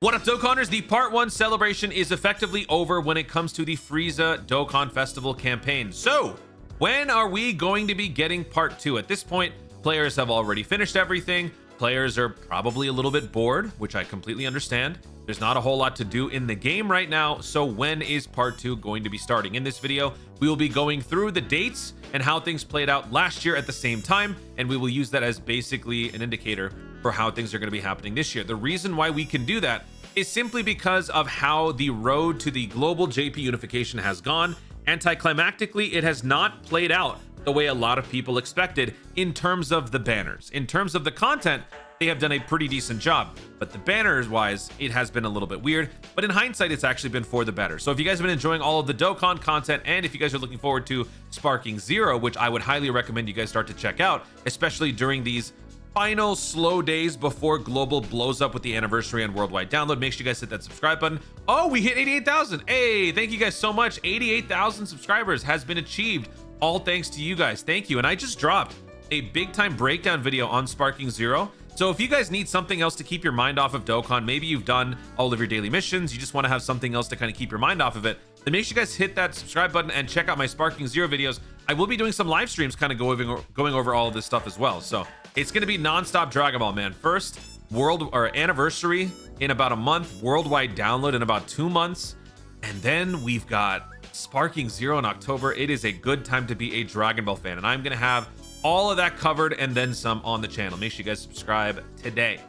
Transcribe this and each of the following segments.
What up, Dokkanners? The Part 1 celebration is effectively over when it comes to the Frieza Dokkan Festival campaign. So, when are we going to be getting Part 2? At this point, players have already finished everything. Players are probably a little bit bored, which I completely understand. There's not a whole lot to do in the game right now, so when is Part 2 going to be starting? In this video, we will be going through the dates and how things played out last year at the same time, and we will use that as basically an indicator for how things are going to be happening this year. The reason why we can do that is simply because of how the road to the global JP unification has gone. Anticlimactically, it has not played out the way a lot of people expected in terms of the banners. In terms of the content, they have done a pretty decent job, but the banners wise, it has been a little bit weird, but in hindsight, it's actually been for the better. So if you guys have been enjoying all of the Dokkan content, and if you guys are looking forward to Sparking Zero, which I would highly recommend you guys start to check out, especially during these final slow days before global blows up with the anniversary and worldwide download, make sure you guys hit that subscribe button. Oh, we hit 88,000. Hey, thank you guys so much. 88,000 subscribers has been achieved, all thanks to you guys. Thank you. And I just dropped a big time breakdown video on Sparking Zero. So if you guys need something else to keep your mind off of Dokkan, maybe you've done all of your daily missions, you just want to have something else to kind of keep your mind off of it, then make sure you guys hit that subscribe button and check out my Sparking Zero videos. I will be doing some live streams kind of going over all of this stuff as well. So it's going to be non-stop Dragon Ball, man. First world or anniversary in about a month, worldwide download in about 2 months, and then we've got Sparking Zero in October. It is a good time to be a Dragon Ball fan, and I'm going to have all of that covered and then some on the channel. Make sure you guys subscribe today.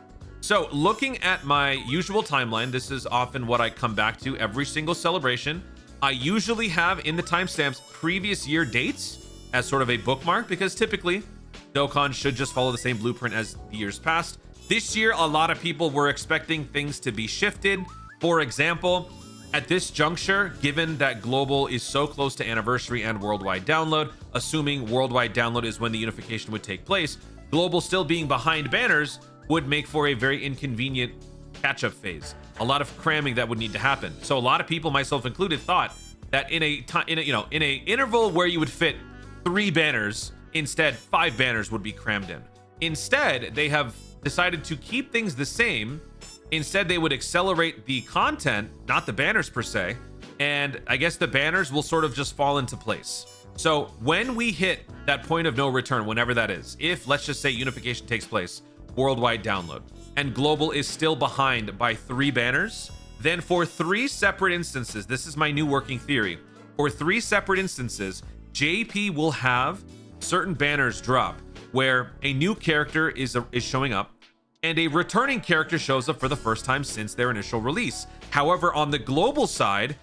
So looking at my usual timeline, this is often what I come back to every single celebration. I usually have in the timestamps previous year dates as sort of a bookmark, because typically Dokkan should just follow the same blueprint as the years past. This year, a lot of people were expecting things to be shifted. For example, at this juncture, given that global is so close to anniversary and worldwide download, assuming worldwide download is when the unification would take place, global still being behind banners would make for a very inconvenient catch-up phase. A lot of cramming that would need to happen. So a lot of people, myself included, thought that in a interval where you would fit 3 banners, instead 5 banners would be crammed in. Instead, they have decided to keep things the same. Instead, they would accelerate the content, not the banners per se, and I guess the banners will sort of just fall into place. So when we hit that point of no return, whenever that is, if let's just say unification takes place, worldwide download, and global is still behind by 3 banners, then for 3 separate instances, this is my new working theory, for 3 separate instances, JP will have certain banners drop where a new character is showing up and a returning character shows up for the first time since their initial release. However, on the global side,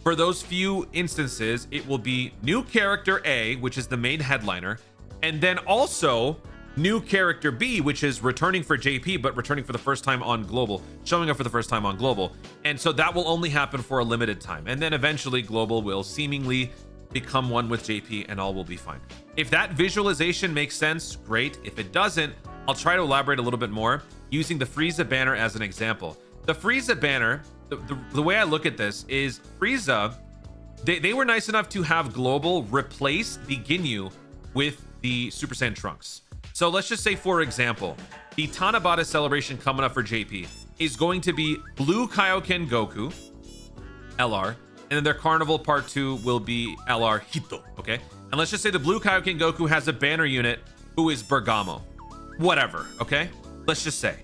for those few instances, it will be new character A, which is the main headliner, and then also new character B, which is returning for JP, but returning for the first time on global, showing up for the first time on global. And so that will only happen for a limited time. And then eventually global will seemingly become one with JP and all will be fine. If that visualization makes sense, great. If it doesn't, I'll try to elaborate a little bit more using the Frieza banner as an example. The Frieza banner, the way I look at this is Frieza, they were nice enough to have global replace the Ginyu with the Super Saiyan Trunks. So let's just say, for example, the Tanabata celebration coming up for JP is going to be Blue Kaioken Goku, LR, and then their Carnival Part 2 will be LR Hito, okay? And let's just say the Blue Kaioken Goku has a banner unit who is Bergamo. Whatever, okay? Let's just say.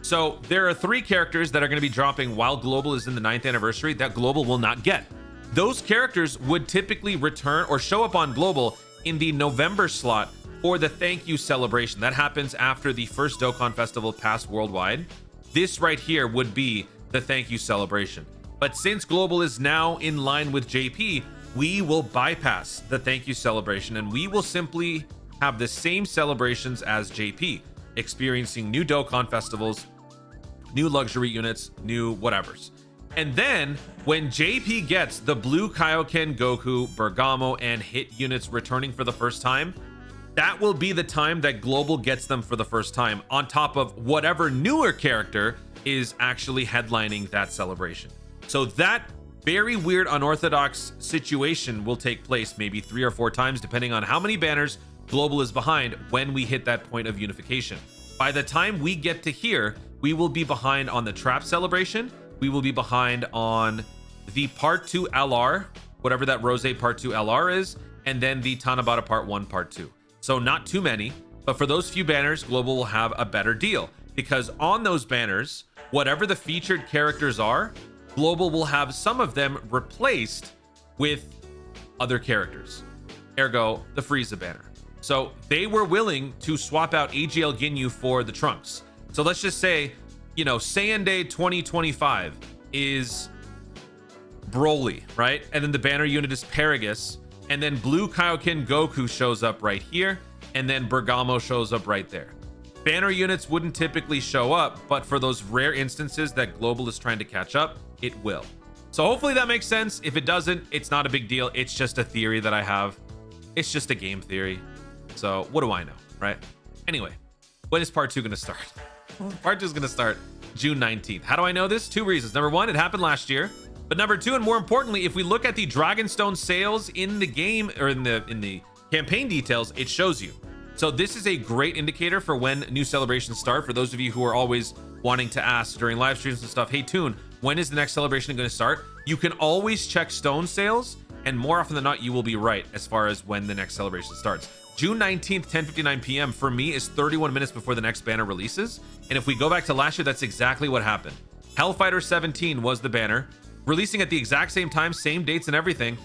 So there are 3 characters that are going to be dropping while global is in the 9th anniversary that global will not get. Those characters would typically return or show up on global in the November slot for the thank you celebration. That happens after the first Dokkan Festival passed worldwide. This right here would be the thank you celebration. But since global is now in line with JP, we will bypass the thank you celebration and we will simply have the same celebrations as JP, experiencing new Dokkan festivals, new luxury units, new whatevers. And then when JP gets the Blue Kaioken Goku, Bergamo, and Hit units returning for the first time, that will be the time that global gets them for the first time, on top of whatever newer character is actually headlining that celebration. So that very weird, unorthodox situation will take place maybe 3 or 4 times, depending on how many banners global is behind when we hit that point of unification. By the time we get to here, we will be behind on the trap celebration we will be behind on the Part 2 LR, whatever that Rose Part 2 LR is, and then the Tanabata Part 1, Part 2. So not too many, but for those few banners, Global will have a better deal, because on those banners, whatever the featured characters are, Global will have some of them replaced with other characters, ergo the Frieza banner. So they were willing to swap out AGL Ginyu for the Trunks. So let's just say, you know, Saiyan Day 2025 is Broly, right? And then the banner unit is Paragus, and then Blue Kaioken Goku shows up right here, and then Bergamo shows up right there. Banner units wouldn't typically show up, but for those rare instances that Global is trying to catch up, it will. So hopefully that makes sense. If it doesn't, it's not a big deal. It's just a theory that I have. It's just a game theory. So what do I know, right? Anyway, when is Part 2 going to start? Part 2 is going to start June 19th. How do I know this? Two reasons. Number one, it happened last year. But number two, and more importantly, if we look at the Dragonstone sales in the game, or in the campaign details, it shows you. So this is a great indicator for when new celebrations start. For those of you who are always wanting to ask during live streams and stuff, hey Toon, when is the next celebration going to start? You can always check stone sales, and more often than not, you will be right as far as when the next celebration starts. June 19th, 10:59 p.m. for me is 31 minutes before the next banner releases. And if we go back to last year, that's exactly what happened. Hellfighter 17 was the banner, releasing at the exact same time, same dates and everything.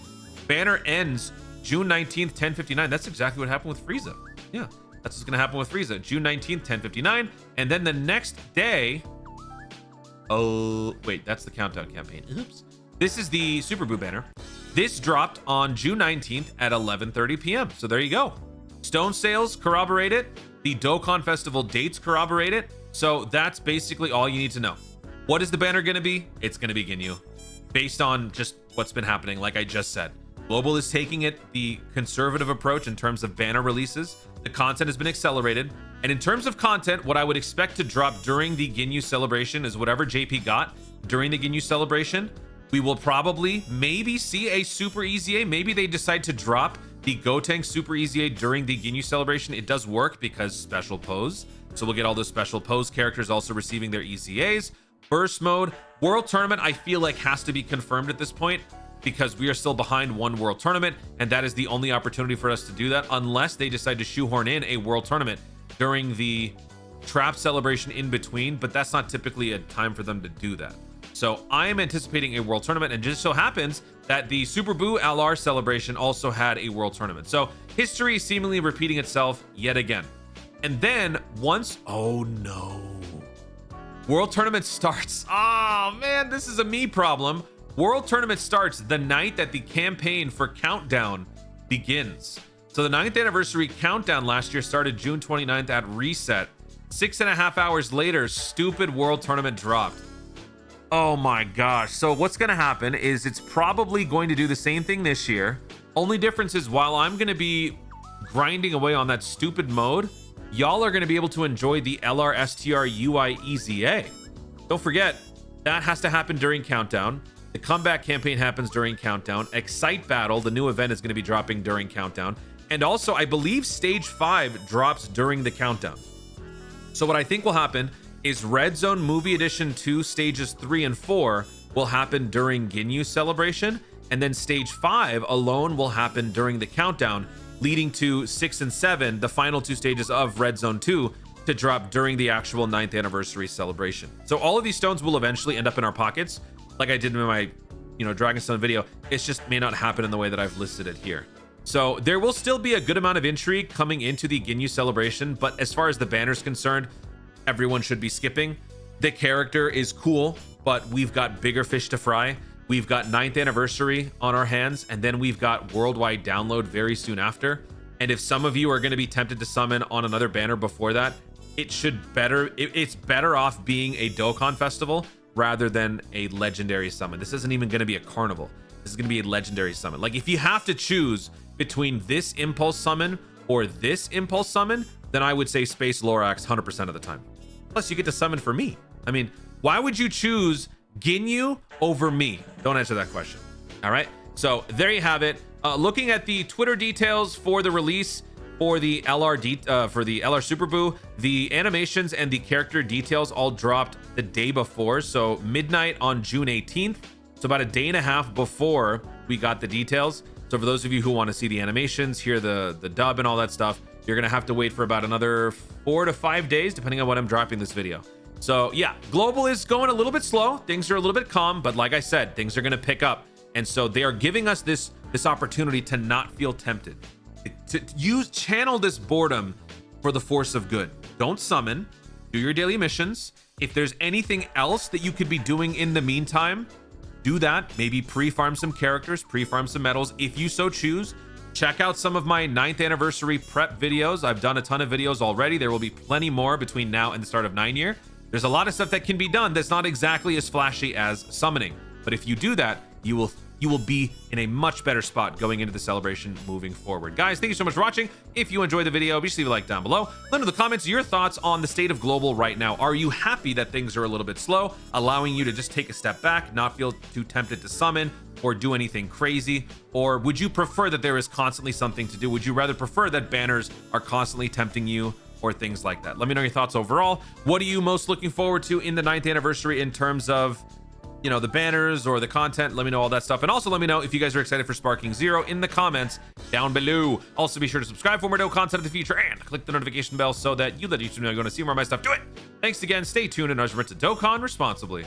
Banner ends June 19th, 10:59. That's exactly what happened with Frieza. Yeah, that's what's going to happen with Frieza. June 19th, 10:59. And then the next day... Oh, wait, that's the countdown campaign. Oops. This is the Super Boo banner. This dropped on June 19th at 11:30 p.m. So there you go. Stone sales corroborate it. The Dokkan Festival dates corroborate it. So that's basically all you need to know. What is the banner going to be? It's going to be Ginyu, based on just what's been happening. Like I just said, Global is taking it the conservative approach in terms of banner releases. The content has been accelerated. And in terms of content, what I would expect to drop during the Ginyu celebration is whatever JP got during the Ginyu celebration. We will probably maybe see a Super EZA. Maybe they decide to drop the Gotenks Super EZA during the Ginyu celebration. It does work because special pose. So we'll get all those special pose characters also receiving their EZAs. Burst mode. World Tournament, I feel like has to be confirmed at this point, because we are still behind one World Tournament, and that is the only opportunity for us to do that, unless they decide to shoehorn in a World Tournament during the Trap celebration in between, but that's not typically a time for them to do that. So I am anticipating a World Tournament, and just so happens that the Super Boo LR celebration also had a World Tournament. So history is seemingly repeating itself yet again. And then once, oh no, World Tournament starts. Oh man, this is a me problem. World Tournament starts the night that the campaign for Countdown begins. So the 9th anniversary Countdown last year started June 29th at reset. 6.5 hours later, stupid World Tournament dropped. Oh my gosh. So what's going to happen is it's probably going to do the same thing this year. Only difference is while I'm going to be grinding away on that stupid mode, y'all are going to be able to enjoy the LRSTR UI EZA. Don't forget, that has to happen during Countdown. The comeback campaign happens during Countdown. Excite Battle, the new event, is going to be dropping during Countdown. And also, I believe Stage 5 drops during the Countdown. So what I think will happen is Red Zone Movie Edition 2 Stages 3 and 4 will happen during Ginyu Celebration. And then Stage 5 alone will happen during the Countdown, leading to 6 and 7, the final two stages of Red Zone 2, to drop during the actual 9th anniversary celebration. So all of these stones will eventually end up in our pockets, like I did in my, Dragonstone video. It's just may not happen in the way that I've listed it here. So there will still be a good amount of intrigue coming into the Ginyu celebration, but as far as the banner's concerned, everyone should be skipping. The character is cool, but we've got bigger fish to fry. We've got 9th anniversary on our hands, and then we've got worldwide download very soon after. And if some of you are going to be tempted to summon on another banner before that, it's better off being a Dokkan festival rather than a legendary summon. This isn't even going to be a carnival. This is going to be a legendary summon. Like, if you have to choose between this impulse summon or this impulse summon, then I would say Space Lorax 100% of the time. Plus, you get to summon for me. I mean, why would you choose Ginyu over me? Don't answer that question. All right. So there you have it. Looking at the Twitter details for the release, for the for the LR Super Boo, the animations and the character details all dropped the day before, so midnight on June 18th. So about a day and a half before we got the details. So for those of you who want to see the animations, hear the dub and all that stuff, you're gonna have to wait for about another 4 to 5 days, depending on when I'm dropping this video. So yeah, global is going a little bit slow. Things are a little bit calm, but like I said, things are gonna pick up. And so they are giving us this opportunity to not feel tempted. To channel this boredom for the force of good. Don't summon, do your daily missions. If there's anything else that you could be doing in the meantime, do that. Maybe pre-farm some characters, pre-farm some medals if you so choose. Check out some of my 9th anniversary prep videos. I've done a ton of videos already. There will be plenty more between now and the start of 9 year. There's a lot of stuff that can be done that's not exactly as flashy as summoning. But if you do that, you will be in a much better spot going into the celebration moving forward. Guys, thank you so much for watching. If you enjoyed the video, be sure to leave a like down below. Let me know in the comments your thoughts on the state of global right now. Are you happy that things are a little bit slow, allowing you to just take a step back, not feel too tempted to summon or do anything crazy? Or would you prefer that there is constantly something to do? Would you rather prefer that banners are constantly tempting you or things like that? Let me know your thoughts overall. What are you most looking forward to in the 9th anniversary in terms of, you know, the banners or the content? Let me know all that stuff. And also let me know if you guys are excited for Sparking Zero in the comments down below. Also be sure to subscribe for more dope content in the future and click the notification bell so that you let YouTube know you're going to see more of my stuff. Do it. Thanks again. Stay tuned and remember to Dokkan responsibly.